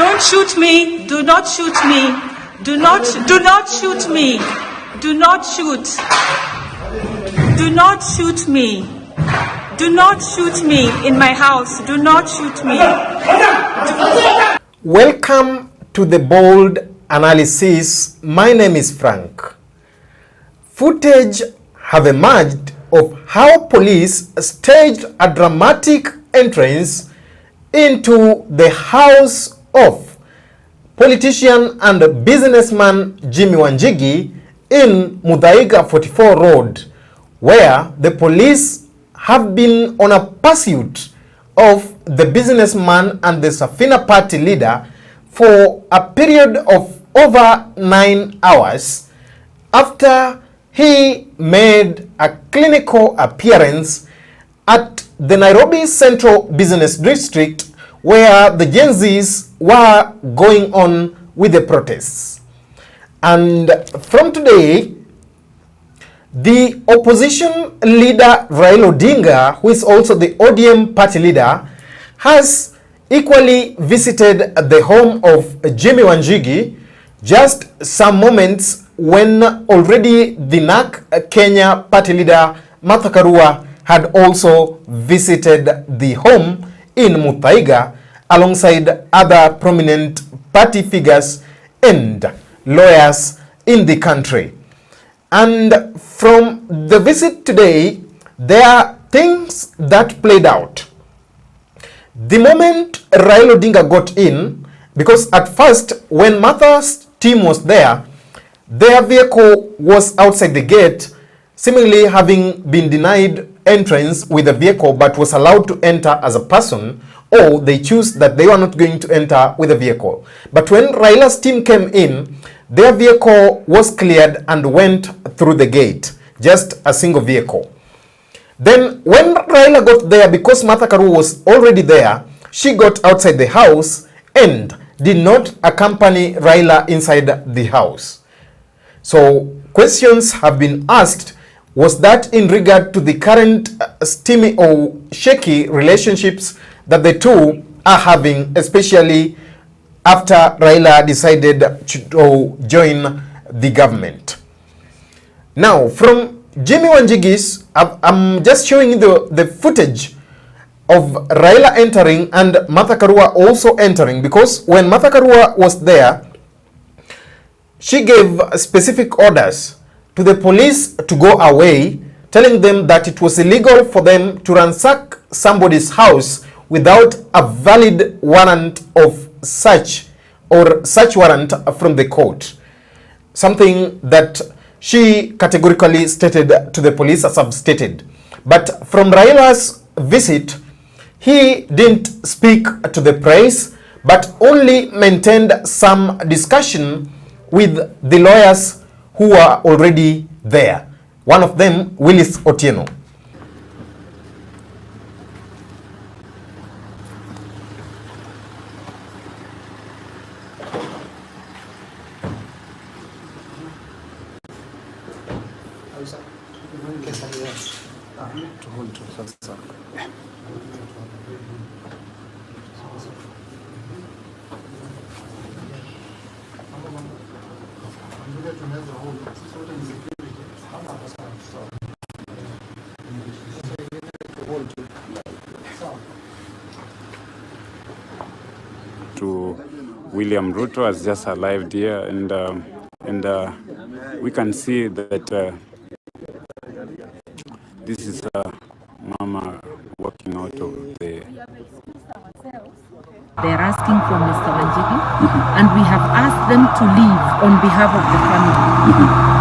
Don't shoot me. Do not shoot me. Do not shoot me. Do not shoot. Do not shoot me. Do not shoot me in my house. Do not shoot me. Welcome to the Bold Analysis. My name is Frank. Footage have emerged of how police staged a dramatic entrance into the house of politician and businessman Jimmy Wanjigi in Muthaiga 44 Road, where the police have been on a pursuit of the businessman and the Safina party leader for a period of over 9 hours after he made a clinical appearance at the Nairobi Central Business District, where the Gen Zs were going on with the protests. And from today, the opposition leader Raila Odinga, who is also the ODM party leader, has equally visited the home of Jimmy Wanjigi just some moments when already the NARC Kenya party leader Martha Karua had also visited the home in Muthaiga alongside other prominent party figures and lawyers in the country. And from the visit today, there are things that played out. The moment Raila Odinga got in, because at first when Martha's team was there, their vehicle was outside the gate, seemingly having been denied entrance with a vehicle but was allowed to enter as a person, or they choose that they were not going to enter with a vehicle. But when Raila's team came in, their vehicle was cleared and went through the gate, just a single vehicle. Then when Raila got there, because Martha Karua was already there, she got outside the house and did not accompany Raila inside the house. So questions have been asked, was that in regard to the current steamy or shaky relationships that the two are having, especially after Raila decided to join the government? Now, from Jimmy Wanjigi's, I'm just showing the footage of Raila entering and Martha Karua also entering, because when Martha Karua was there, she gave specific orders to the police to go away, telling them that it was illegal for them to ransack somebody's house without a valid warrant of search or search warrant from the court. Something that she categorically stated to the police, as I've stated. But from Raila's visit, he didn't speak to the press, but only maintained some discussion with the lawyers who are already there. One of them, Willis Otieno. To William Ruto has just arrived here, and we can see that this is Mama walking out of the. They're asking for Mr. Wanjigi, and we have asked them to leave on behalf of the family.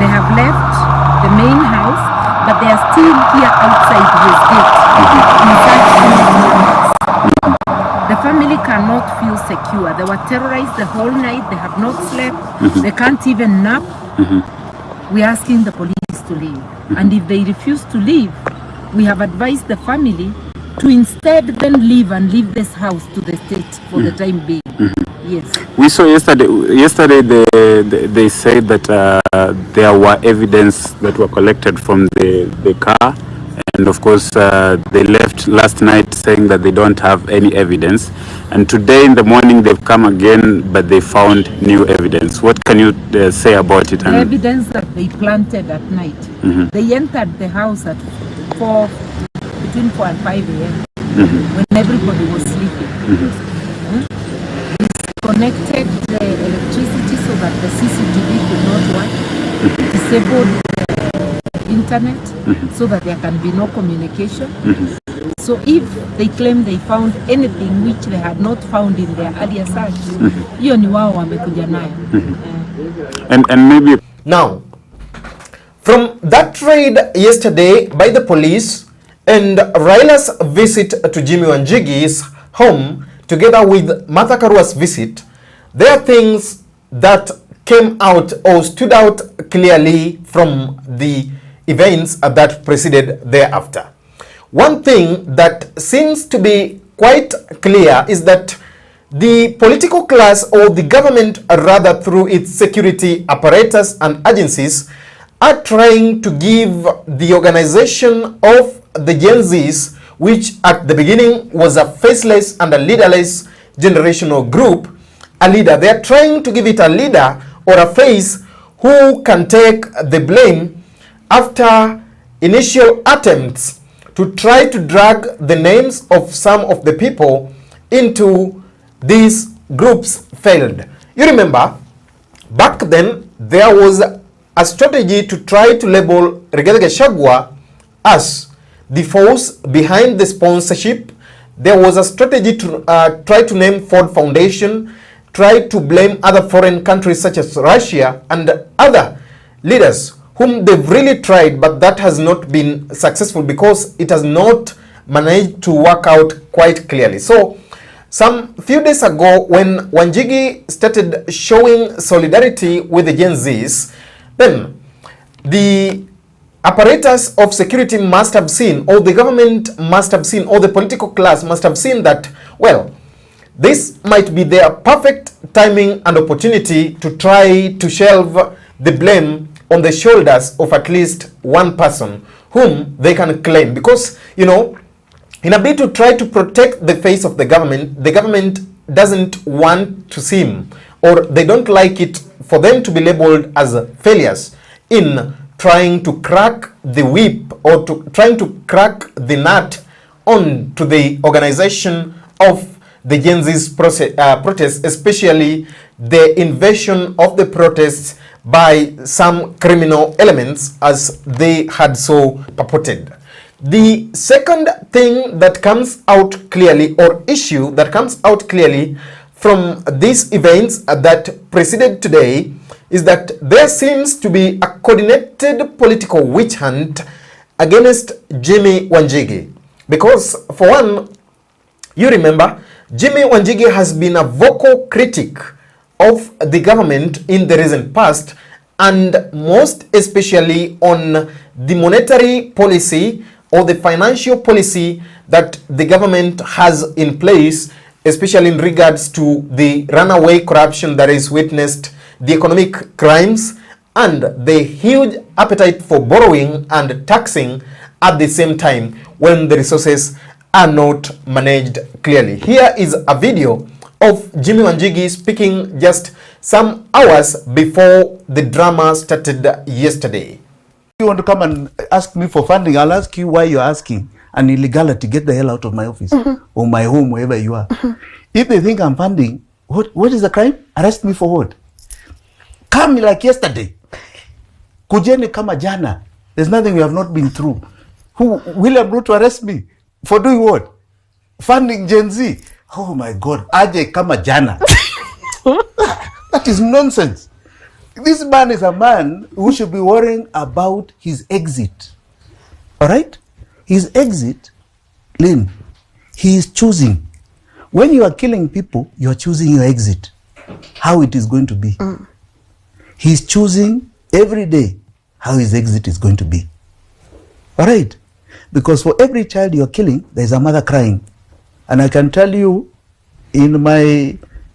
They have left the main house, but they are still here outside his gate. The family cannot feel secure. They were terrorized the whole night. They have not slept. They can't even nap. We're asking the police to leave. And if they refuse to leave, we have advised the family to instead then leave and leave this house to the state for the time being. Yes. We saw yesterday they said that there were evidence that were collected from the car, and of course they left last night saying that they don't have any evidence, and today in the morning they've come again, but they found new evidence. What can you say about it? The evidence that they planted at night. They entered the house at between 4 and 5 a.m. When everybody was sleeping. Disconnected the electricity so that the CCTV could not work. Disabled the internet so that there can be no communication. So if they claim they found anything which they had not found in their earlier search, hiyo ni wao wamekuja nayo. And maybe now, from that raid yesterday by the police and Raila's visit to Jimmy Wanjigi's home, together with Martha Karua's visit, there are things that came out or stood out clearly from the events that preceded thereafter. One thing that seems to be quite clear is that the political class, or the government rather through its security apparatus and agencies, are trying to give the organization of the Gen Zs, which at the beginning was a faceless and a leaderless generational group, a leader. They are trying to give it a leader or a face who can take the blame after initial attempts to try to drag the names of some of the people into these groups failed. You remember, back then, there was a strategy to try to label Rigathi Gachagua as the force behind the sponsorship. There was a strategy to try to name Ford Foundation, try to blame other foreign countries such as Russia and other leaders whom they've really tried, but that has not been successful because it has not managed to work out quite clearly. So some few days ago, when Wanjigi started showing solidarity with the Gen Zs, then the apparatus of security must have seen, or the government must have seen, or the political class must have seen that, well, this might be their perfect timing and opportunity to try to shelve the blame on the shoulders of at least one person whom they can claim. Because, you know, in a bid to try to protect the face of the government doesn't want to seem, or they don't like it for them to be labeled as failures in trying to crack the whip, or trying to crack the nut on to the organization of the Gen Z's protests, especially the invasion of the protests by some criminal elements as they had so purported. The second thing that comes out clearly, or issue that comes out clearly from these events that preceded today, is that there seems to be a coordinated political witch hunt against Jimmy Wanjigi. Because for one, you remember, Jimmy Wanjigi has been a vocal critic of the government in the recent past, and most especially on the monetary policy or the financial policy that the government has in place, especially in regards to the runaway corruption that is witnessed, the economic crimes, and the huge appetite for borrowing and taxing at the same time when the resources are not managed clearly. Here is a video of Jimmy Wanjigi speaking just some hours before the drama started yesterday. You want to come and ask me for funding, I'll ask you why you're asking an illegality. Get the hell out of my office or my home, wherever you are. If they think I'm funding, what is the crime? Arrest me for what? Come like yesterday. Kujeni kama jana. There's nothing we have not been through. Who William Ruto arrest me for doing what? Funding Gen Z. Oh my God. Aje kama jana. That is nonsense. This man is a man who should be worrying about his exit. All right? His exit, Lynn, he is choosing. When you are killing people, you are choosing your exit. How it is going to be. He's choosing every day how his exit is going to be. All right? Because for every child you're killing, there's a mother crying. And I can tell you, in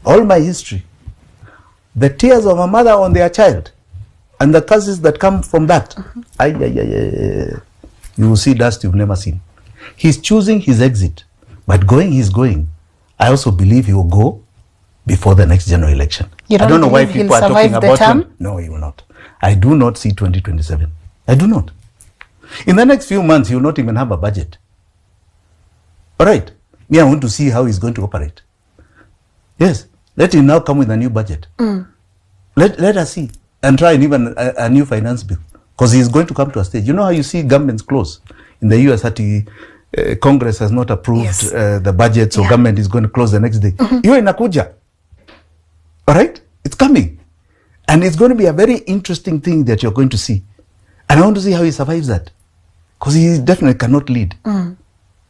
all my history, the tears of a mother on their child and the curses that come from that, you will see dust you've never seen. He's choosing his exit, but going, he's going. I also believe he will go before the next general election. You I don't know why believe he'll people are talking survive the about term? him. No, he will not. I do not see 2027. I do not. In the next few months, he will not even have a budget. All right. Me, I want to see how he's going to operate. Yes. Let him now come with a new budget. Let us see. And try and even a new finance bill. Because he's going to come to a stage. You know how you see governments close? In the US, Congress has not approved Yes. the budget, so government is going to close the next day. Hiyo inakuja. All right? It's coming. And it's going to be a very interesting thing that you're going to see. And I want to see how he survives that. Because he definitely cannot lead.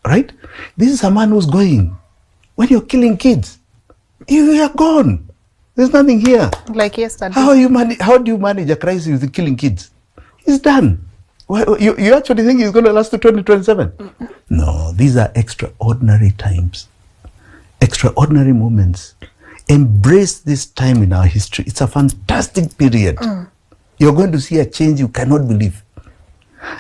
Right? This is a man who's going. When you're killing kids, you are gone. There's nothing here. Like yesterday. How do you manage a crisis with killing kids? He's done. Well, you actually think he's going to last to 2027? No, these are extraordinary times. Extraordinary moments. Embrace this time in our history. It's a fantastic period. You're going to see a change you cannot believe.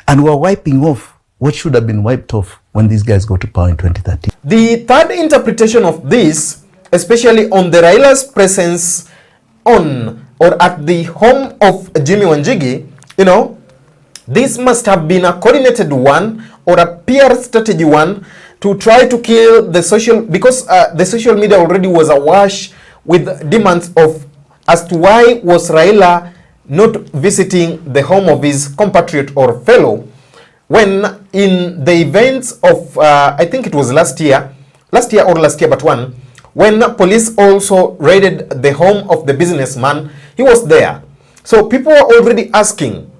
And we're wiping off what should have been wiped off when these guys go to power in 2013. The third interpretation of this, especially on the Raila's presence on or at the home of Jimmy Wanjigi, you know, this must have been a coordinated one or a PR strategy one to try to kill the social, because the social media already was awash with demands of as to why was Raila not visiting the home of his compatriot or fellow when in the events of, I think it was last year but one, when police also raided the home of the businessman, he was there. So people are already asking,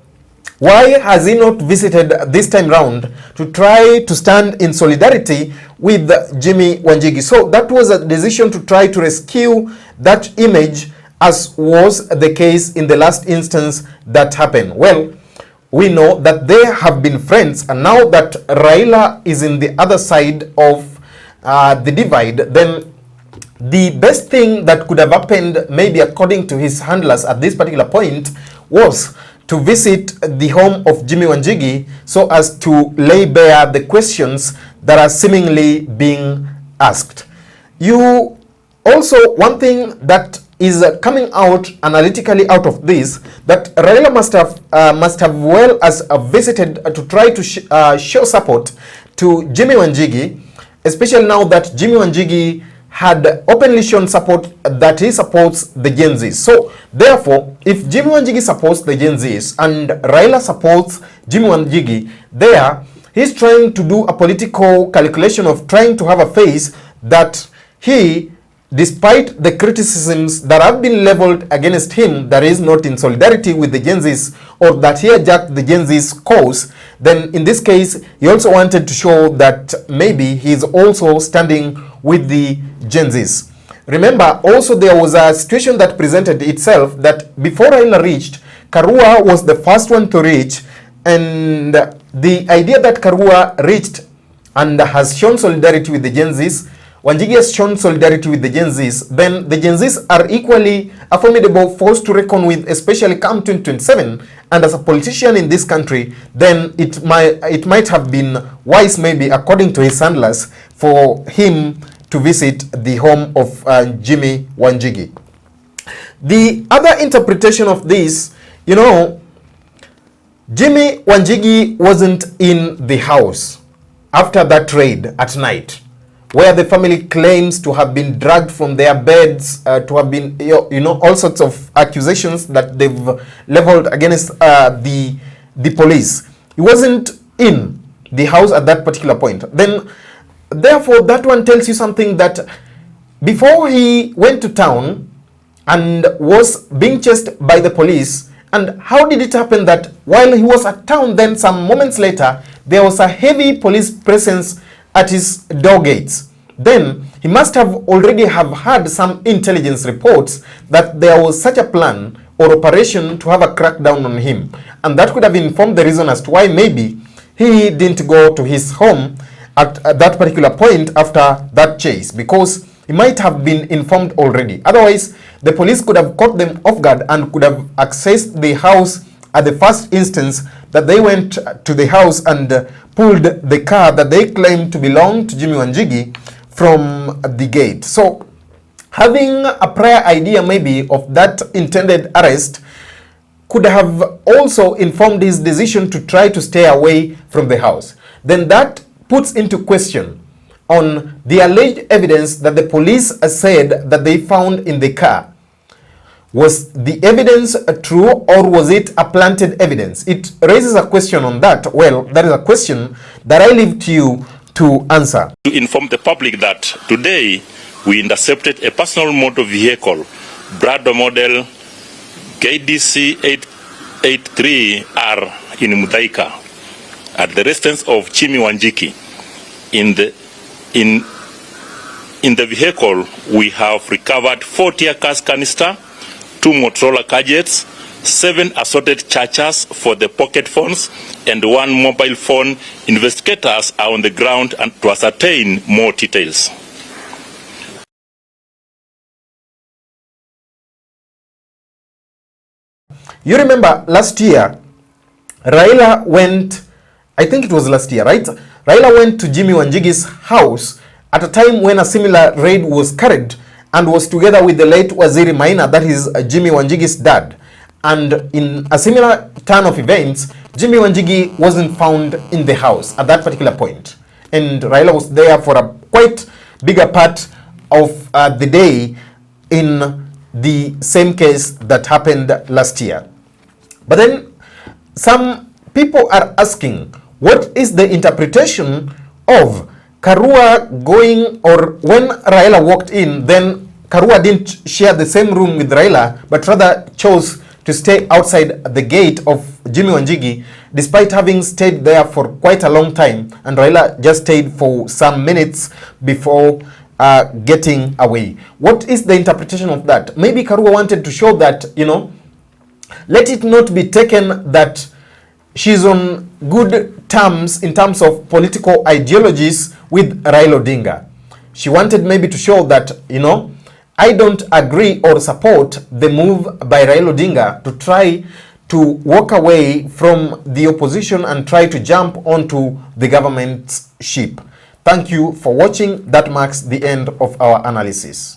why has he not visited this time round to try to stand in solidarity with Jimmy Wanjigi? So that was a decision to try to rescue that image, as was the case in the last instance that happened. Well, we know that they have been friends, and now that Raila is in the other side of the divide, then the best thing that could have happened, maybe according to his handlers at this particular point, was to visit the home of Jimmy Wanjigi so as to lay bare the questions that are seemingly being asked. You also, one thing that is coming out analytically out of this, that Raila must have well as visited to try to show support to Jimmy Wanjigi, especially now that Jimmy Wanjigi had openly shown support that he supports the Gen Zs. So therefore, if Jimmy Wanjigi supports the Gen Zs and Raila supports Jimmy Wanjigi, there he's trying to do a political calculation of trying to have a face that he, despite the criticisms that have been leveled against him, that is not in solidarity with the Gen Zs or that he hijacked the Gen Z's cause, then in this case, he also wanted to show that maybe he's also standing with the Gen Zs. Remember, also there was a situation that presented itself that before Raila reached, Karua was the first one to reach, and the idea that Karua reached and has shown solidarity with the Gen Zs, Wanjigi has shown solidarity with the Gen Zs, then the Gen Zs are equally a formidable force to reckon with, especially come 2027. And as a politician in this country, then it might have been wise, maybe according to his handlers, for him to visit the home of Jimmy Wanjigi. The other interpretation of this, you know, Jimmy Wanjigi wasn't in the house after that raid at night, where the family claims to have been dragged from their beds, to have been, you know, all sorts of accusations that they've leveled against the police. He wasn't in the house at that particular point. Then, therefore, that one tells you something, that before he went to town and was being chased by the police, and how did it happen that while he was at town, then some moments later, there was a heavy police presence at his door gates? Then he must have already have had some intelligence reports that there was such a plan or operation to have a crackdown on him, and that could have informed the reason as to why maybe he didn't go to his home at that particular point after that chase, because he might have been informed already. Otherwise, the police could have caught them off guard and could have accessed the house at the first instance that they went to the house and pulled the car that they claimed to belong to Jimmy Wanjigi from the gate. So having a prior idea maybe of that intended arrest could have also informed his decision to try to stay away from the house. Then that puts into question on the alleged evidence that the police said that they found in the car. Was the evidence true, or was it a planted evidence? It raises a question on that. Well, that is a question that I leave to you to answer. To inform the public that today we intercepted a personal motor vehicle, Brado model KDC 883R in Mudaika, at the residence of Jimmy Wanjigi. In the vehicle, we have recovered 4 tear gas canister, 2 Motorola gadgets, 7 assorted chargers for the pocket phones, and 1 mobile phone. Investigators are on the ground and to ascertain more details. You remember last year, Raila went, I think it was last year, right? Raila went to Jimmy Wanjigi's house at a time when a similar raid was carried and was together with the late Waziri Maina, that is Jimmy Wanjigi's dad. And in a similar turn of events, Jimmy Wanjigi wasn't found in the house at that particular point. And Raila was there for a quite bigger part of the day in the same case that happened last year. But then some people are asking, what is the interpretation of Karua going, or when Raila walked in, then Karua didn't share the same room with Raila, but rather chose to stay outside the gate of Jimmy Wanjigi, despite having stayed there for quite a long time, and Raila just stayed for some minutes before getting away. What is the interpretation of that? Maybe Karua wanted to show that, you know, let it not be taken that she's on good terms in terms of political ideologies with Raila Odinga. She wanted maybe to show that, you know, I don't agree or support the move by Raila Odinga to try to walk away from the opposition and try to jump onto the government's ship. Thank you for watching. That marks the end of our analysis.